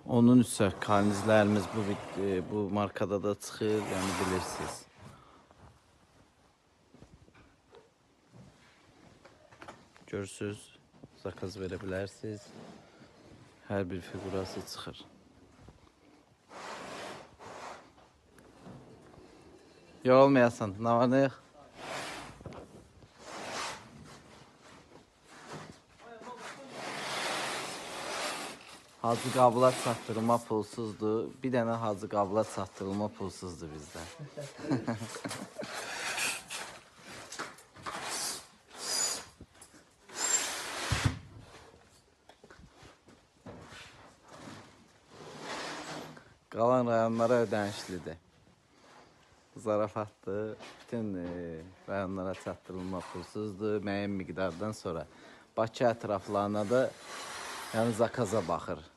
Onun üçün karnizlərimiz bu markada da çıxır, yəni bilirsiniz. Görürsünüz, zakaz verə bilərsiniz. Hər bir figurası çıxır. Yorulmayasan, nə var nə yox? Hacı qablar çatdırılma pulsuzdur. Bir dənə hacı qablar çatdırılma pulsuzdur bizdə. Qalan rayonlara ödənişlidir. Zarafatdır. Bütün rayonlara çatdırılma pulsuzdur. Müəyyən miqdardan sonra Bakı ətraflarına da yəni zakaza baxır.